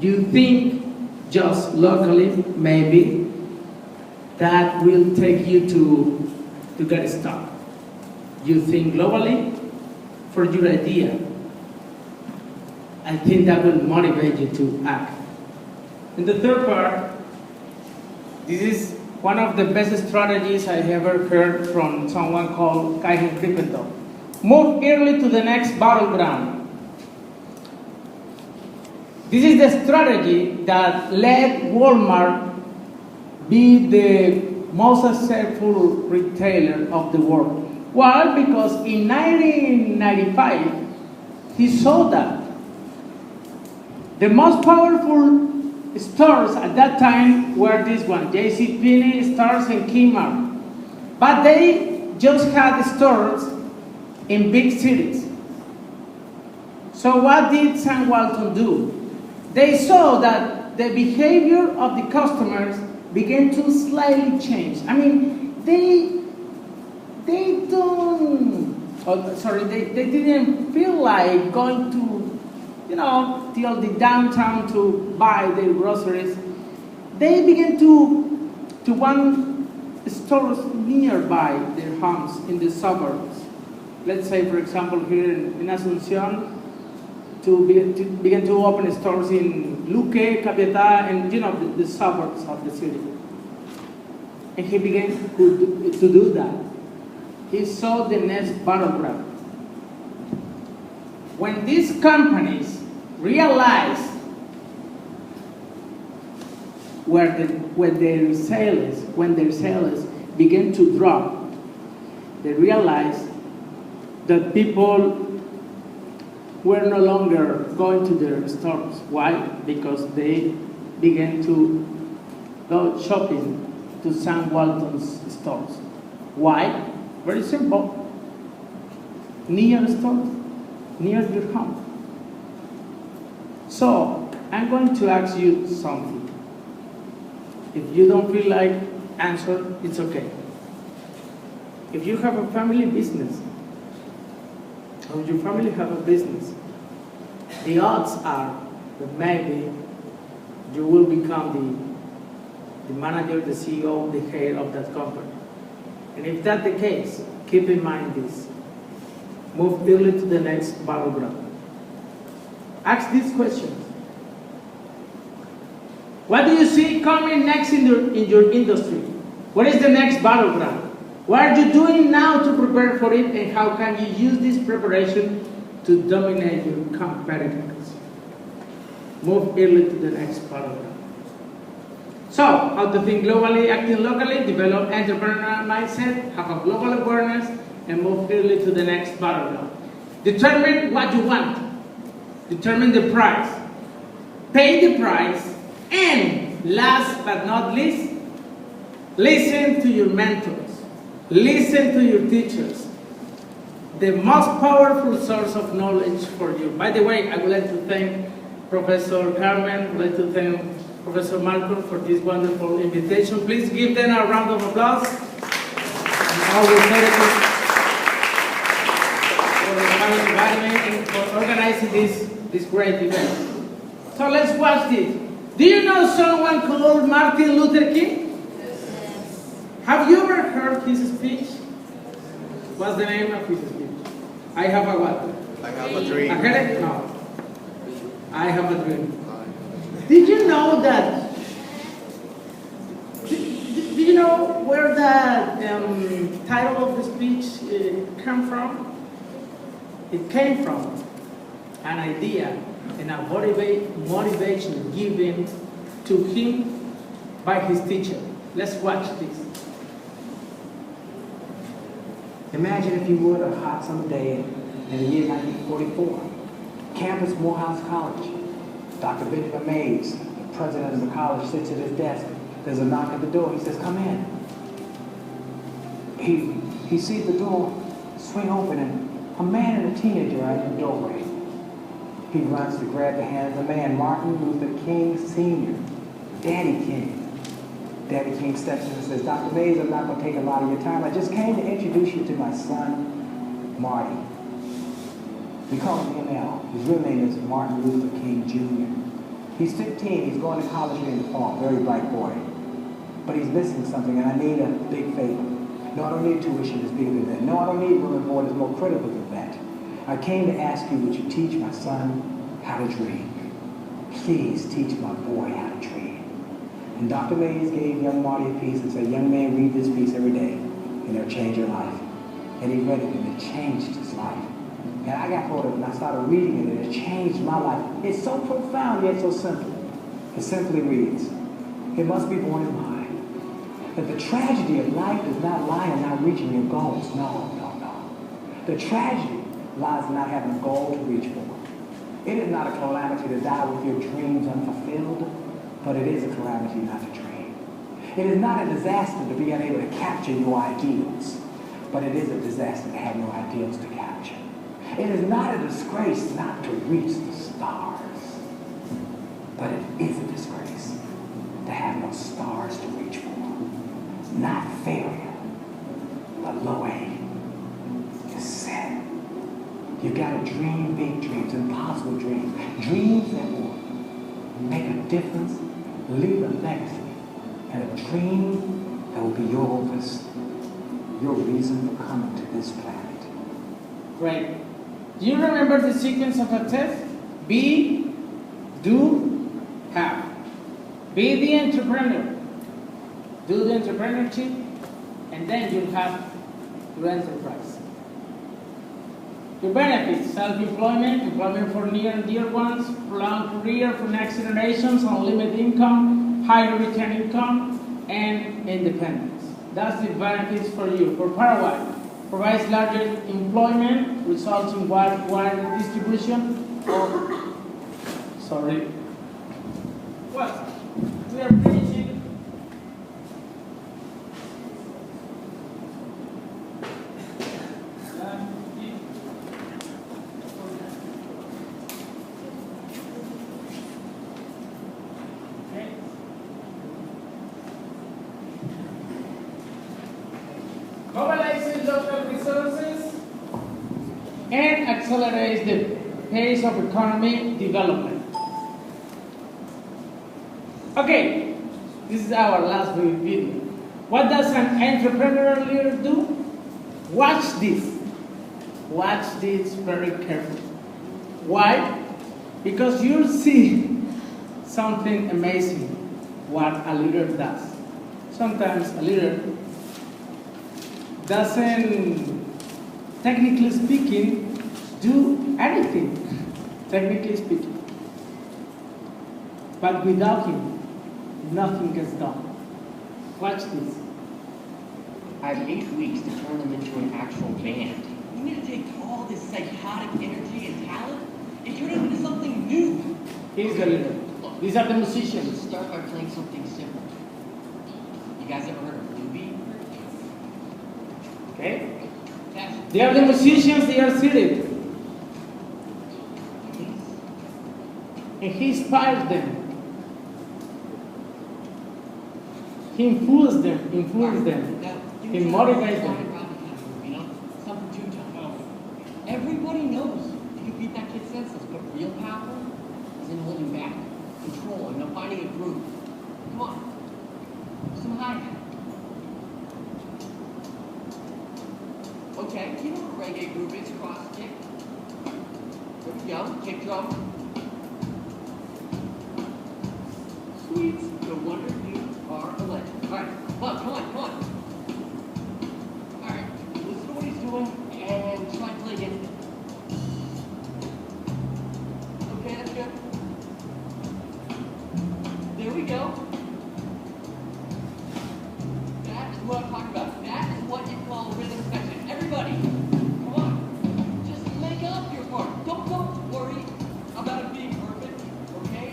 you think just locally, maybe, that will take you to get stuck. You think globally for your idea. I think that will motivate you to act. And the third part, this is one of the best strategies I ever heard from someone called Kaihen Krippendorf. Move early to the next battleground. This is the strategy that led Walmart be the most successful retailer of the world. Why? Because in 1995, he saw that the most powerful stores at that time were this one, JCPenney, Stars, and Kmart. But they just had stores in big cities. So what did Sam Walton do? They saw that the behavior of the customers began to slightly change. I mean, they didn't feel like going to, till the downtown to buy their groceries. They began to want stores nearby their homes in the suburbs. Let's say, for example, here in Asunción, to begin to open stores in Luque, Capiatá, and the suburbs of the city. And he began to do that. He saw the next battleground. When these companies realized when their sales began to drop, they realized that people were no longer going to their stores. Why? Because they began to go shopping to Sam Walton's stores. Why? Very simple. Near stores, near your home. So, I'm going to ask you something. If you don't feel like answer, it's okay. If you have a family business, or your family have a business, the odds are that maybe you will become the manager, the CEO, the head of that company. And if that's the case, keep in mind this. Move early to the next battleground. Ask these questions. What do you see coming next in your industry? What is the next battleground? What are you doing now to prepare for it, and how can you use this preparation to dominate your competitors? Move early to the next battleground. So, how to think globally, acting locally, develop entrepreneurial mindset, have a global awareness, and move early to the next battleground. Determine what you want. Determine the price. Pay the price. And last but not least, listen to your mentors. Listen to your teachers. The most powerful source of knowledge for you. By the way, I would like to thank Professor Carmen, I would like to thank Professor Malcolm for this wonderful invitation. Please give them a round of applause. I'm always grateful for having invited me and for organizing this great event. So let's watch this. Do you know someone called Martin Luther King? Have you ever heard his speech? What's the name of his speech? I have a what? I have a dream. I heard it? No. I have a dream. Did you know that? Do you know where the title of the speech came from? It came from an idea and a motivation given to him by his teacher. Let's watch this. Imagine, if you would, a hot summer day in the year 1944. Campus, Morehouse College. Dr. Benjamin Mays, the president of the college, sits at his desk. There's a knock at the door. He says, "Come in." He sees the door swing open, and a man and a teenager are in the doorway. He runs to grab the hand of the man, Martin Luther King Sr., Daddy King. Daddy King steps in and says, "Dr. Mays, I'm not going to take a lot of your time. I just came to introduce you to my son, Marty. We call him ML. His real name is Martin Luther King Jr. He's 15. He's going to college in the fall. Very bright boy. But he's missing something, and I need a big favor. No, I don't need tuition as big as that. No, I don't need room and board as more critical than that. I came to ask you, would you teach my son how to dream? Please teach my boy how to dream." And Dr. Mays gave young Marty a piece and said, "Young man, read this piece every day, and it'll change your life." And he read it, and it changed his life. And I got hold of it, and I started reading it, and it changed my life. It's so profound, yet so simple. It simply reads, "It must be borne in mind that the tragedy of life does not lie in not reaching your goals. No. The tragedy lies in not having a goal to reach for. It is not a calamity to die with your dreams unfulfilled, but it is a calamity not to dream. It is not a disaster to be unable to capture your ideals, but it is a disaster to have no ideals to capture. It is not a disgrace not to reach the stars, but it is a disgrace to have no stars to reach for. Not failure, but low aim. It's sad. You gotta dream big dreams, impossible dreams. Dreams that will make a difference, leave a legacy, and a dream that will be yours, your reason for coming to this planet." Great. Do you remember the sequence of success? Be, do, have. Be the entrepreneur. Do the entrepreneurship, and then you'll have your enterprise. Your benefits: self-employment, employment for near and dear ones, prolonged career for next generations, unlimited income, higher return income, and independence. That's the benefits for you. For Paraguay, provides larger employment, results in wide distribution of, sorry, well, we are finishing. Mobilizes local resources and accelerates the pace of economy development. Okay, this is our last video. What does an entrepreneurial leader do? Watch this. Watch this very carefully. Why? Because you'll see something amazing what a leader does. Sometimes a leader doesn't, technically speaking, do anything, technically speaking. But without him, nothing gets done. Watch this. I have 8 weeks to turn them into an actual band. You need to take all this psychotic energy and talent and turn it into something new. Here's the leader. These are the musicians. Start by playing something simple. You guys ever heard of Bluebeat? Okay? They are the musicians, they are seated. And he inspires them. He influences them, he motivates them. You know, something too tough. Everybody knows you can beat that kid senseless, but real power is in holding back, control, and finding a groove. Come on, some hi-hat. Okay, you know what reggae groove is, cross kick. There we go, kick drum. Sweet, no wonder you are a legend. All right, come on. All right, listen to what he's doing and try to play against it. Okay, that's good. There we go. That is what I'm talking about. That is what you call rhythm section. Everybody, come on. Just make up your part. Don't worry about it being perfect, okay?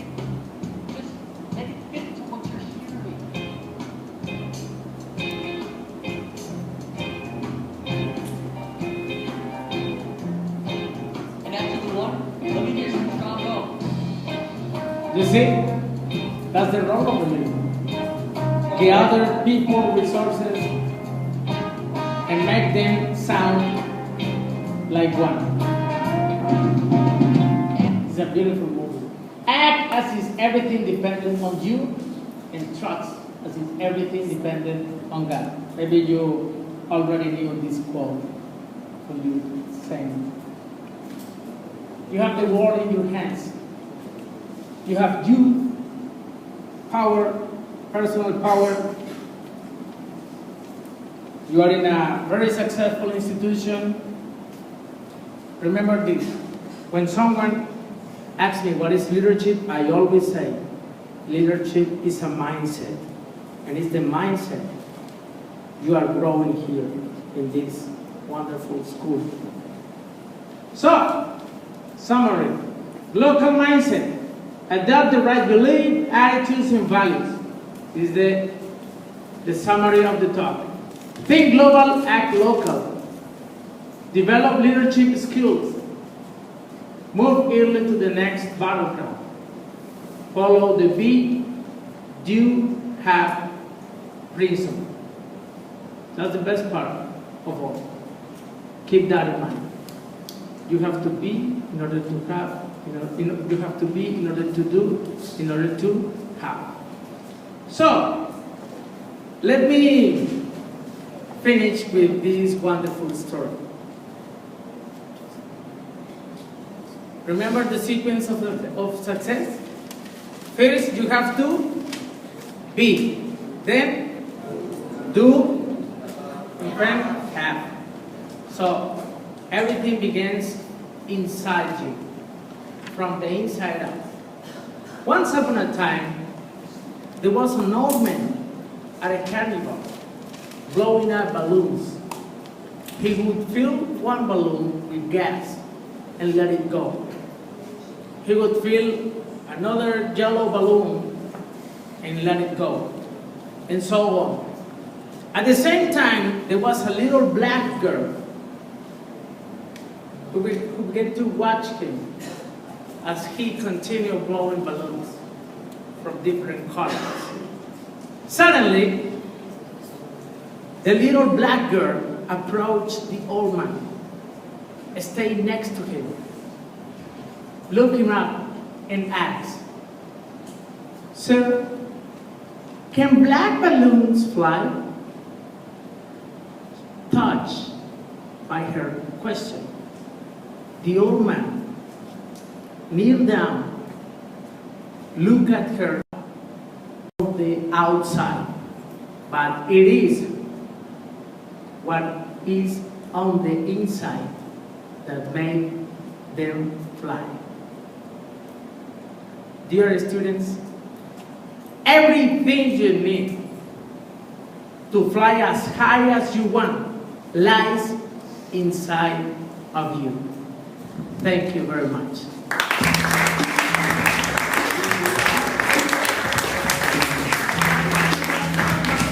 Just let it fit to what you're hearing. And after the one, let me hear some trombone. You see? That's the role of the leader. Gather people, resources, and make them sound like one. It's a beautiful movie. Act as if everything depended on you, and trust as if everything depended on God. Maybe you already knew this quote when you sang. You have the world in your hands. You have youth, power, personal power. You are in a very successful institution. Remember this. When someone asks me what is leadership, I always say, leadership is a mindset. And it's the mindset you are growing here in this wonderful school. So, summary. Local mindset. Adopt the right belief, attitudes, and values. This is the summary of the topic. Think global, act local. Develop leadership skills. Move early to the next battleground. Follow the be, do, have principle. That's the best part of all. Keep that in mind. You have to be in order to have. You have to be in order to do, in order to have. So, let me finish with this wonderful story. Remember the sequence of success? First, you have to be, then do, and then have. So, everything begins inside you, from the inside out. Once upon a time, there was an old man at a carnival blowing up balloons. he would fill one balloon with gas and let it go. He would fill another yellow balloon and let it go, and so on. At the same time, there was a little black girl who began to watch him as he continued blowing balloons from different colors. Suddenly, the little black girl approached the old man, stayed next to him, looked him up, and asked, "Sir, can black balloons fly?" Touched by her question, the old man kneeled down, looked at her from the outside, but it is what is on the inside that made them fly. Dear students, everything you need to fly as high as you want lies inside of you. Thank you very much.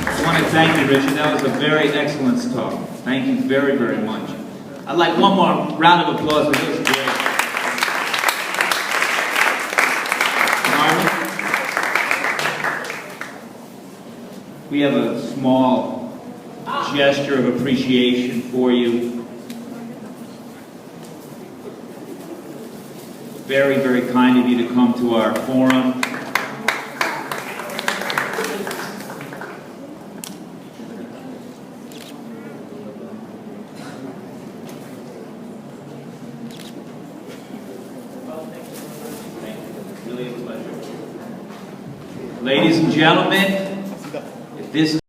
I want to thank you, Richard. That was a very excellent talk. Thank you very, very much. I'd like one more round of applause for this. Great. We have a small gesture of appreciation for you. Very, very kind of you to come to our forum. Really a pleasure. Ladies and gentlemen, if this